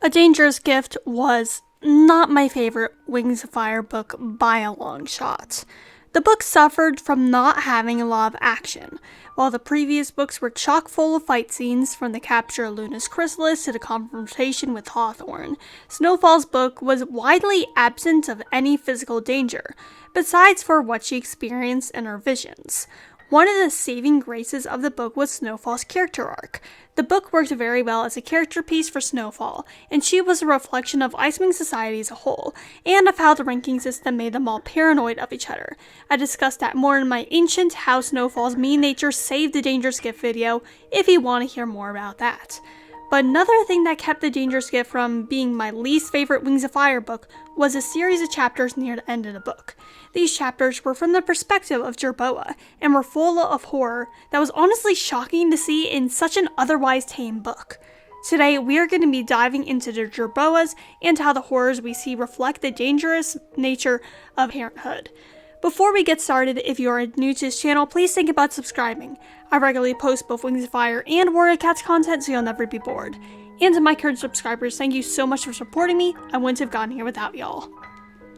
A Dangerous Gift was not my favorite Wings of Fire book by a long shot. The book suffered from not having a lot of action. While the previous books were chock full of fight scenes, from the capture of Luna's chrysalis to the confrontation with Hawthorne, Snowfall's book was widely absent of any physical danger, besides for what she experienced in her visions. One of the saving graces of the book was Snowfall's character arc. The book worked very well as a character piece for Snowfall, and she was a reflection of Icewing society as a whole, and of how the ranking system made them all paranoid of each other. I discussed that more in my Ancient How Snowfall's Mean Nature Saved the Dangerous Gift video, if you want to hear more about that. But another thing that kept The Dangerous Gift from being my least favorite Wings of Fire book was a series of chapters near the end of the book. These chapters were from the perspective of Jerboa, and were full of horror that was honestly shocking to see in such an otherwise tame book. Today, we are going to be diving into the Jerboas and how the horrors we see reflect the dangerous nature of parenthood. Before we get started, if you are new to this channel, please think about subscribing. I regularly post both Wings of Fire and Warrior Cats content, so you'll never be bored. And to my current subscribers, thank you so much for supporting me. I wouldn't have gotten here without y'all.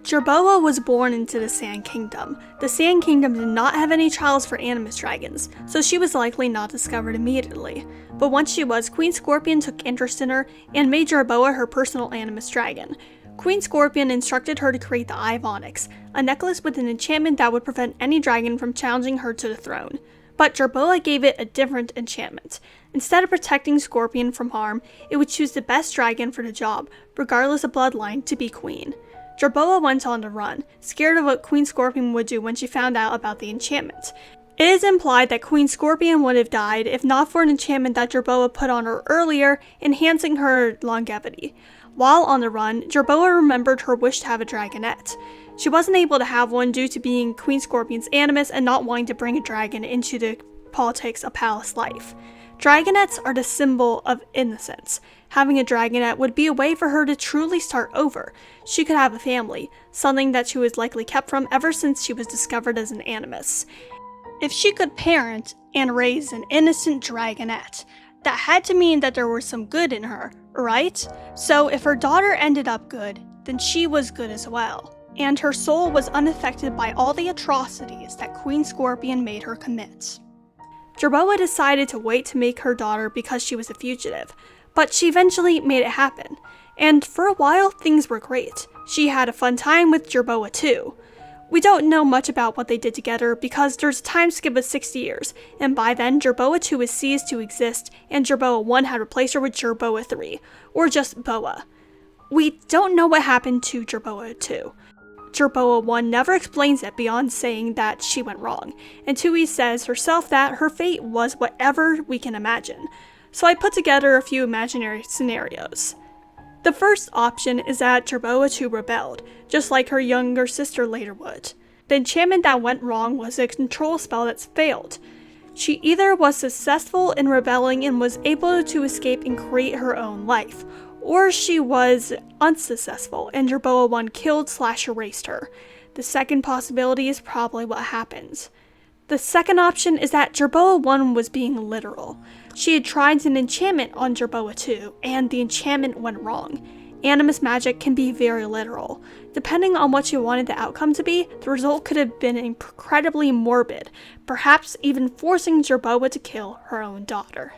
Jerboa was born into the Sand Kingdom. The Sand Kingdom did not have any trials for Animus dragons, so she was likely not discovered immediately. But once she was, Queen Scorpion took interest in her and made Jerboa her personal Animus dragon. Queen Scorpion instructed her to create the Eye of Onyx, a necklace with an enchantment that would prevent any dragon from challenging her to the throne. But Jerboa gave it a different enchantment. Instead of protecting Scorpion from harm, it would choose the best dragon for the job, regardless of bloodline, to be queen. Jerboa went on to run, scared of what Queen Scorpion would do when she found out about the enchantment. It is implied that Queen Scorpion would have died if not for an enchantment that Jerboa put on her earlier, enhancing her longevity. While on the run, Jerboa remembered her wish to have a dragonette. She wasn't able to have one due to being Queen Scorpion's animus and not wanting to bring a dragon into the politics of palace life. Dragonettes are the symbol of innocence. Having a dragonette would be a way for her to truly start over. She could have a family, something that she was likely kept from ever since she was discovered as an animus. If she could parent and raise an innocent dragonette, that had to mean that there was some good in her, right? So if her daughter ended up good, then she was good as well. And her soul was unaffected by all the atrocities that Queen Scorpion made her commit. Jerboa decided to wait to make her daughter because she was a fugitive, but she eventually made it happen. And for a while, things were great. She had a fun time with Jerboa II. We don't know much about what they did together because there's a time skip of 60 years, and by then Jerboa II has ceased to exist and Jerboa I had replaced her with Jerboa III, or just Boa. We don't know what happened to Jerboa II. Jerboa I never explains it beyond saying that she went wrong, and Tui says herself that her fate was whatever we can imagine. So I put together a few imaginary scenarios. The first option is that Jerboa II rebelled, just like her younger sister later would. The enchantment that went wrong was a control spell that's failed. She either was successful in rebelling and was able to escape and create her own life, or she was unsuccessful and Jerboa I killed/erased her. The second possibility is probably what happens. The second option is that Jerboa I was being literal. She had tried an enchantment on Jerboa II, and the enchantment went wrong. Animus magic can be very literal. Depending on what you wanted the outcome to be, the result could have been incredibly morbid, perhaps even forcing Jerboa to kill her own daughter.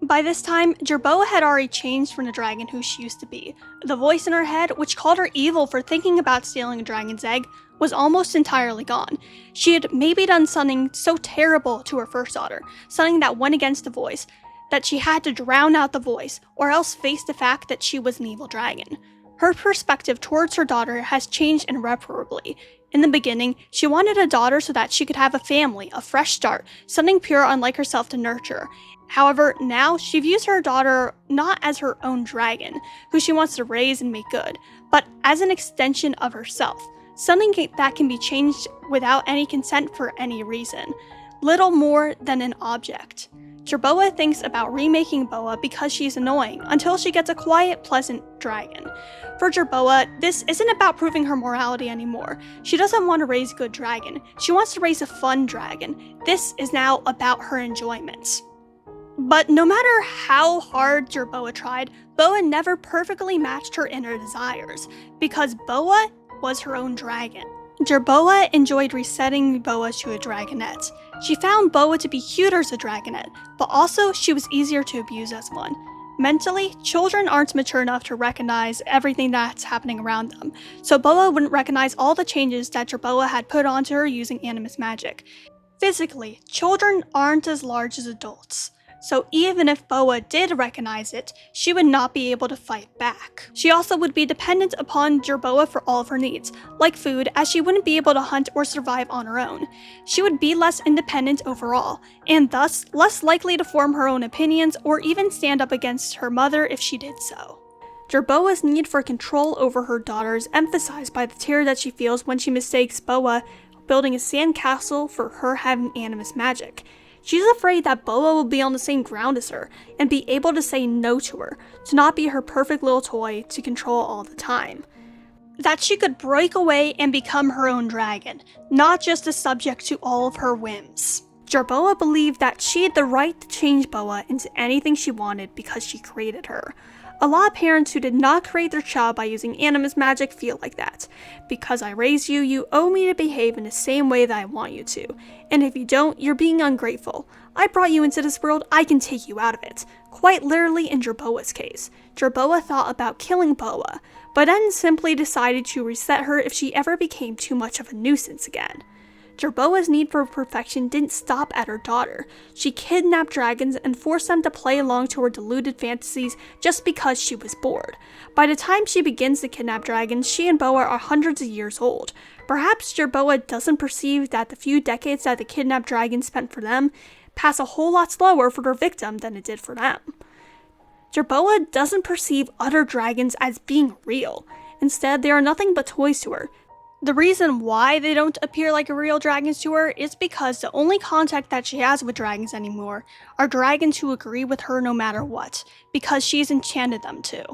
By this time, Jerboa had already changed from the dragon who she used to be. The voice in her head, which called her evil for thinking about stealing a dragon's egg, was almost entirely gone. She had maybe done something so terrible to her first daughter, something that went against the voice, that she had to drown out the voice, or else face the fact that she was an evil dragon. Her perspective towards her daughter has changed irreparably. In the beginning, she wanted a daughter so that she could have a family, a fresh start, something pure unlike herself to nurture. However, now she views her daughter not as her own dragon, who she wants to raise and make good, but as an extension of herself, something that can be changed without any consent for any reason, little more than an object. Jerboa thinks about remaking Boa because she's annoying, until she gets a quiet, pleasant dragon. For Jerboa, this isn't about proving her morality anymore. She doesn't want to raise a good dragon, she wants to raise a fun dragon. This is now about her enjoyment. But no matter how hard Jerboa tried, Boa never perfectly matched her inner desires, because Boa was her own dragon. Jerboa enjoyed resetting Boa to a dragonette. She found Boa to be cuter as a dragonette, but also she was easier to abuse as one. Mentally, children aren't mature enough to recognize everything that's happening around them, so Boa wouldn't recognize all the changes that Jerboa had put onto her using Animus magic. Physically, children aren't as large as adults, so even if Boa did recognize it, she would not be able to fight back. She also would be dependent upon Jerboa for all of her needs, like food, as she wouldn't be able to hunt or survive on her own. She would be less independent overall, and thus less likely to form her own opinions or even stand up against her mother if she did so. Jerboa's need for control over her daughter is emphasized by the terror that she feels when she mistakes Boa building a sand castle for her having Animus magic. She's afraid that Boa will be on the same ground as her and be able to say no to her, to not be her perfect little toy to control all the time. That she could break away and become her own dragon, not just a subject to all of her whims. Jerboa believed that she had the right to change Boa into anything she wanted because she created her. A lot of parents who did not create their child by using Animus magic feel like that. Because I raised you, you owe me to behave in the same way that I want you to. And if you don't, you're being ungrateful. I brought you into this world, I can take you out of it. Quite literally in Jerboa's case. Jerboa thought about killing Boa, but then simply decided to reset her if she ever became too much of a nuisance again. Jerboa's need for perfection didn't stop at her daughter. She kidnapped dragons and forced them to play along to her deluded fantasies just because she was bored. By the time she begins to kidnap dragons, she and Boa are hundreds of years old. Perhaps Jerboa doesn't perceive that the few decades that the kidnapped dragon spent for them pass a whole lot slower for their victim than it did for them. Jerboa doesn't perceive other dragons as being real. Instead, they are nothing but toys to her. The reason why they don't appear like real dragons to her is because the only contact that she has with dragons anymore are dragons who agree with her no matter what, because she's enchanted them to.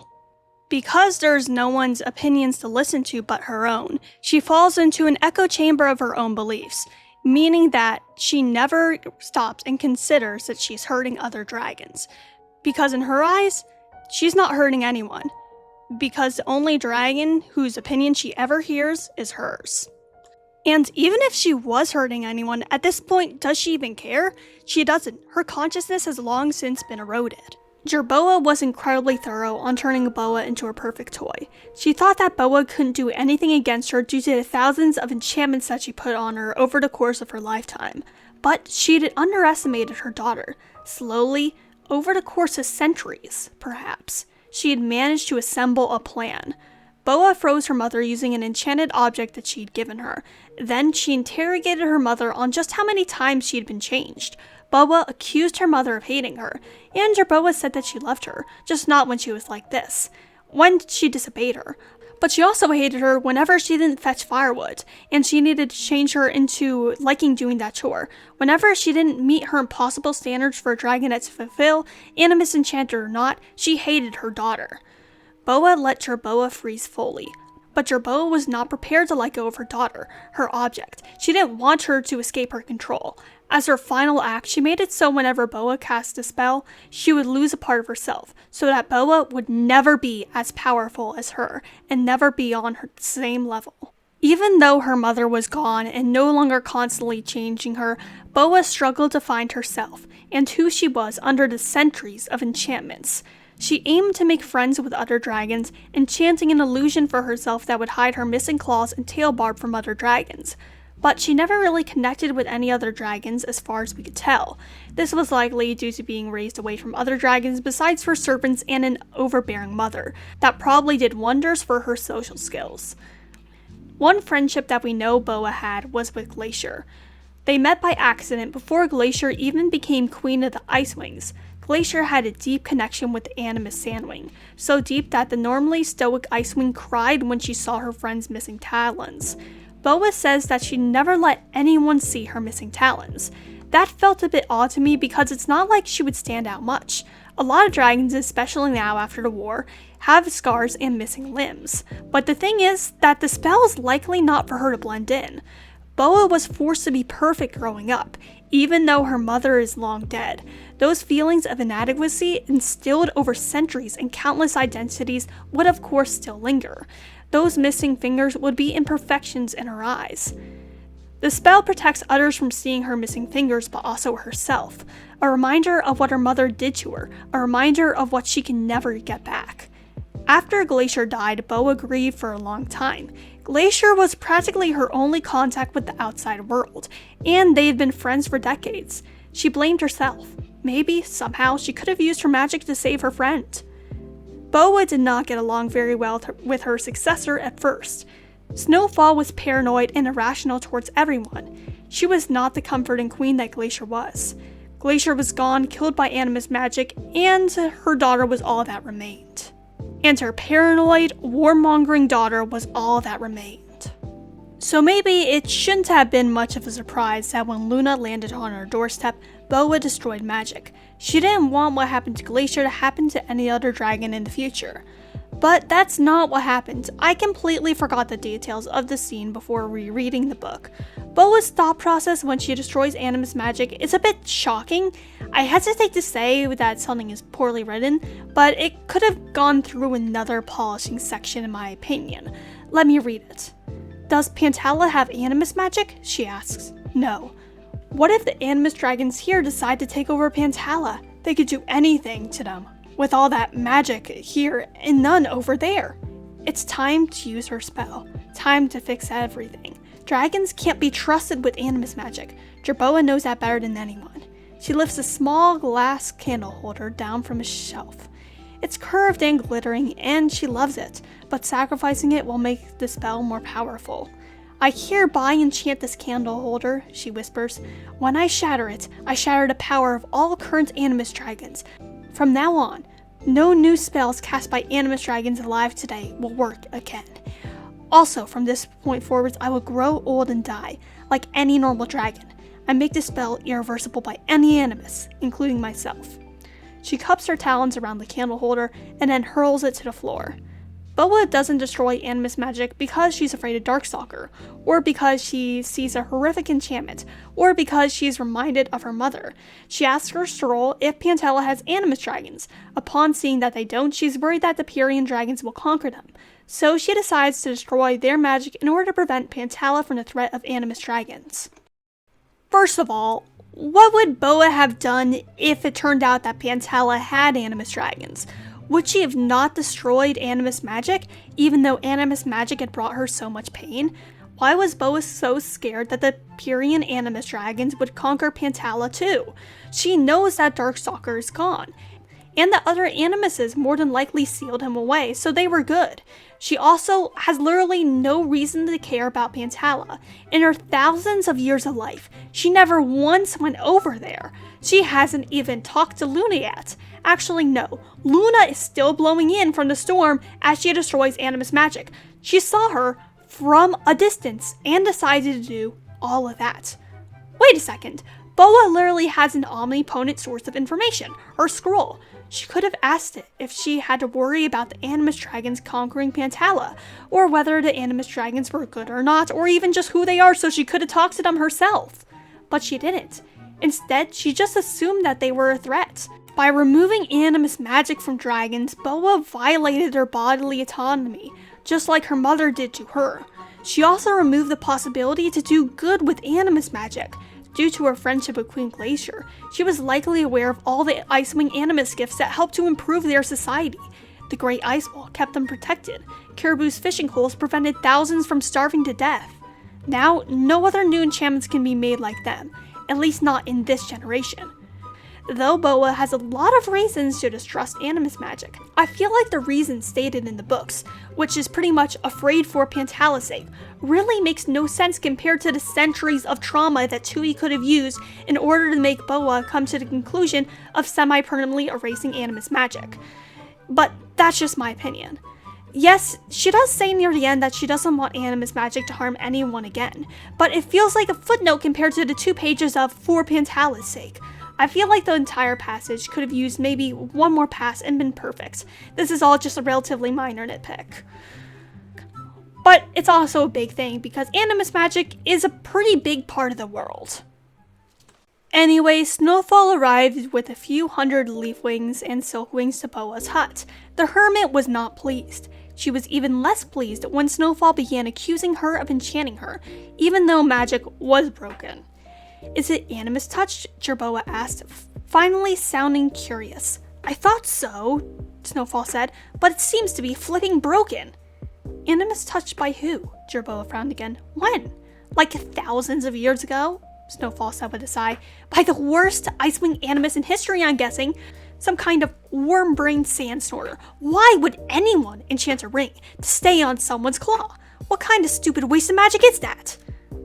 Because there's no one's opinions to listen to but her own, she falls into an echo chamber of her own beliefs, meaning that she never stops and considers that she's hurting other dragons. Because in her eyes, she's not hurting anyone. Because the only dragon whose opinion she ever hears is hers. And even if she was hurting anyone, at this point, does she even care? She doesn't. Her consciousness has long since been eroded. Jerboa was incredibly thorough on turning Boa into her perfect toy. She thought that Boa couldn't do anything against her due to the thousands of enchantments that she put on her over the course of her lifetime. But she had underestimated her daughter. Slowly, over the course of centuries, perhaps, she had managed to assemble a plan. Boa froze her mother using an enchanted object that she had given her. Then she interrogated her mother on just how many times she had been changed. Boa accused her mother of hating her, and Jerboa said that she loved her, just not when she was like this, when she disobeyed her. But she also hated her whenever she didn't fetch firewood, and she needed to change her into liking doing that chore. Whenever she didn't meet her impossible standards for a dragonette to fulfill, Animus enchanted or not, she hated her daughter. Boa let Jerboa freeze fully. But Jerboa was not prepared to let go of her daughter, her object. She didn't want her to escape her control. As her final act, she made it so whenever Boa cast a spell, she would lose a part of herself, so that Boa would never be as powerful as her, and never be on her same level. Even though her mother was gone and no longer constantly changing her, Boa struggled to find herself, and who she was under the centuries of enchantments. She aimed to make friends with other dragons, enchanting an illusion for herself that would hide her missing claws and tail barb from other dragons. But she never really connected with any other dragons as far as we could tell. This was likely due to being raised away from other dragons besides her servants and an overbearing mother, that probably did wonders for her social skills. One friendship that we know Boa had was with Glacier. They met by accident before Glacier even became Queen of the Ice Wings. Glacier had a deep connection with the Animus Sandwing, so deep that the normally stoic Icewing cried when she saw her friend's missing talons. Boa says that she never let anyone see her missing talons. That felt a bit odd to me because it's not like she would stand out much. A lot of dragons, especially now after the war, have scars and missing limbs. But the thing is that the spell is likely not for her to blend in. Boa was forced to be perfect growing up, Even though her mother is long dead, those feelings of inadequacy instilled over centuries and countless identities would of course still linger. Those missing fingers would be imperfections in her eyes. The spell protects others from seeing her missing fingers, but also herself. A reminder of what her mother did to her, a reminder of what she can never get back. After Glacier died, Boa grieved for a long time. Glacier was practically her only contact with the outside world, and they had been friends for decades. She blamed herself. Maybe, somehow, she could have used her magic to save her friend. Boa did not get along very well with her successor at first. Snowfall was paranoid and irrational towards everyone. She was not the comforting queen that Glacier was. Glacier was gone, killed by Animus magic, and her daughter was all that remained. And her paranoid, warmongering daughter was all that remained. So maybe it shouldn't have been much of a surprise that when Luna landed on her doorstep, Boa destroyed magic. She didn't want what happened to Glacier to happen to any other dragon in the future. But that's not what happened. I completely forgot the details of the scene before rereading the book. Boa's thought process when she destroys Animus magic is a bit shocking. I hesitate to say that something is poorly written, but it could have gone through another polishing section in my opinion. Let me read it. Does Pantala have Animus magic? She asks. No. What if the Animus dragons here decide to take over Pantala? They could do anything to them. With all that magic here and none over there. It's time to use her spell. Time to fix everything. Dragons can't be trusted with Animus magic. Jerboa knows that better than anyone. She lifts a small glass candle holder down from a shelf. It's curved and glittering, and she loves it, but sacrificing it will make the spell more powerful. I hereby enchant this candle holder, she whispers. When I shatter it, I shatter the power of all current Animus dragons. From now on, no new spells cast by Animus dragons alive today will work again. Also, from this point forwards, I will grow old and die, like any normal dragon. I make this spell irreversible by any Animus, including myself. She cups her talons around the candle holder and then hurls it to the floor. Boa doesn't destroy Animus magic because she's afraid of Darkstalker, or because she sees a horrific enchantment, or because she is reminded of her mother. She asks her Stroll if Pantala has Animus dragons. Upon seeing that they don't, she's worried that the Pierian dragons will conquer them. So she decides to destroy their magic in order to prevent Pantala from the threat of Animus dragons. First of all, what would Boa have done if it turned out that Pantala had Animus dragons? Would she have not destroyed Animus magic, even though Animus magic had brought her so much pain? Why was Boa so scared that the Pierian Animus dragons would conquer Pantala too? She knows that Darkstalker is gone, and the other Animuses more than likely sealed him away, so they were good. She also has literally no reason to care about Pantala. In her thousands of years of life, she never once went over there. She hasn't even talked to Luna yet. Actually, no. Luna is still blowing in from the storm as she destroys Animus magic. She saw her from a distance and decided to do all of that. Wait a second. Boa literally has an omnipotent source of information, her scroll. She could have asked it if she had to worry about the Animus dragons conquering Pantala, or whether the Animus dragons were good or not, or even just who they are, so she could have talked to them herself. But she didn't. Instead, she just assumed that they were a threat. By removing Animus magic from dragons, Boa violated their bodily autonomy, just like her mother did to her. She also removed the possibility to do good with Animus magic. Due to her friendship with Queen Glacier, she was likely aware of all the Icewing Animus gifts that helped to improve their society. The Great Ice Wall kept them protected. Caribou's fishing holes prevented thousands from starving to death. Now, no other new enchantments can be made like them, at least not in this generation. Though Boa has a lot of reasons to distrust Animus magic, I feel like the reason stated in the books, which is pretty much afraid for Pantala's sake, really makes no sense compared to the centuries of trauma that Tui could have used in order to make Boa come to the conclusion of semi-permanently erasing Animus magic. But that's just my opinion. Yes, she does say near the end that she doesn't want Animus magic to harm anyone again, but it feels like a footnote compared to the 2 pages of for Pantala's sake. I feel like the entire passage could have used maybe one more pass and been perfect. This is all just a relatively minor nitpick. But it's also a big thing because Animus magic is a pretty big part of the world. Anyway, Snowfall arrived with a few hundred leaf wings and silk wings to Boa's hut. The hermit was not pleased. She was even less pleased when Snowfall began accusing her of enchanting her, even though magic was broken. "Is it Animus touched?" Jerboa asked, finally sounding curious. "I thought so," Snowfall said, "but it seems to be flipping broken." "Animus touched by who?" Jerboa frowned again. "When? Like thousands of years ago?" Snowfall said with a sigh. "By the worst Icewing Animus in history, I'm guessing. Some kind of worm-brained sand snorter. Why would anyone enchant a ring to stay on someone's claw? What kind of stupid waste of magic is that?"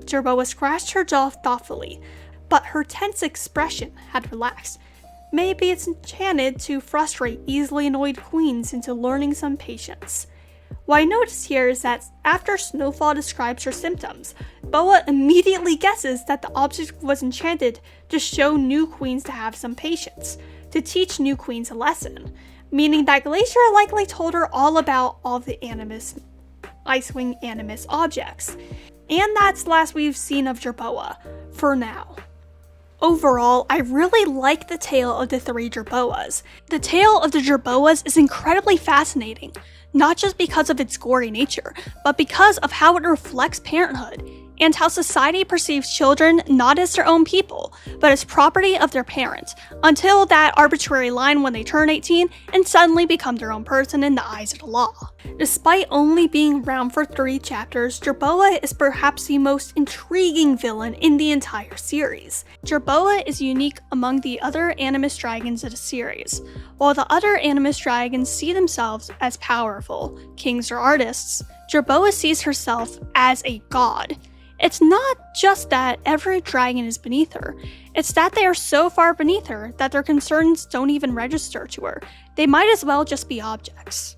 Jerboa scratched her jaw thoughtfully, but her tense expression had relaxed. "Maybe it's enchanted to frustrate easily annoyed queens into learning some patience." What I noticed here is that after Snowfall describes her symptoms, Boa immediately guesses that the object was enchanted to show new queens to have some patience, to teach new queens a lesson, meaning that Glacier likely told her all about all the Icewing Animus objects. And that's the last we've seen of Jerboa, for now. Overall, I really like the tale of the three Jerboas. The tale of the Jerboas is incredibly fascinating, not just because of its gory nature, but because of how it reflects parenthood, and how society perceives children not as their own people, but as property of their parents, until that arbitrary line when they turn 18 and suddenly become their own person in the eyes of the law. Despite only being around for 3 chapters, Jerboa is perhaps the most intriguing villain in the entire series. Jerboa is unique among the other Animus dragons of the series. While the other Animus dragons see themselves as powerful, kings or artists, Jerboa sees herself as a god. It's not just that every dragon is beneath her, it's that they are so far beneath her that their concerns don't even register to her. They might as well just be objects.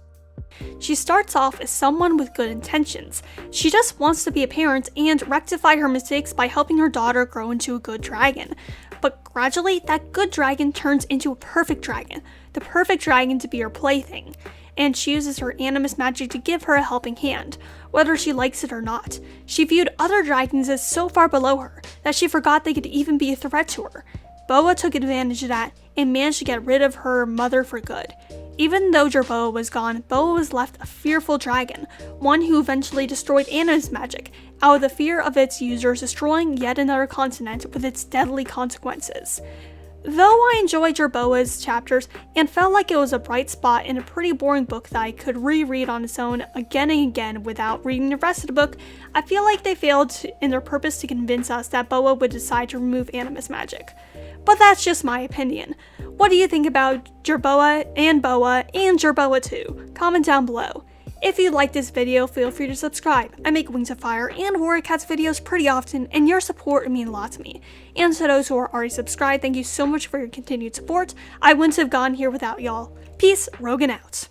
She starts off as someone with good intentions. She just wants to be a parent and rectify her mistakes by helping her daughter grow into a good dragon. But gradually, that good dragon turns into a perfect dragon, the perfect dragon to be her plaything. And she uses her Animus magic to give her a helping hand, whether she likes it or not. She viewed other dragons as so far below her that she forgot they could even be a threat to her. Boa took advantage of that and managed to get rid of her mother for good. Even though Jerboa was gone, Boa was left a fearful dragon, one who eventually destroyed Animus magic, out of the fear of its users destroying yet another continent with its deadly consequences. Though I enjoyed Jerboa's chapters and felt like it was a bright spot in a pretty boring book that I could reread on its own again and again without reading the rest of the book, I feel like they failed in their purpose to convince us that Boa would decide to remove Animus magic. But that's just my opinion. What do you think about Jerboa and Boa and Jerboa II? Comment down below. If you like this video, feel free to subscribe. I make Wings of Fire and Warrior Cats videos pretty often, and your support would mean a lot to me. And to those who are already subscribed, thank you so much for your continued support. I wouldn't have gone here without y'all. Peace, Rogan out.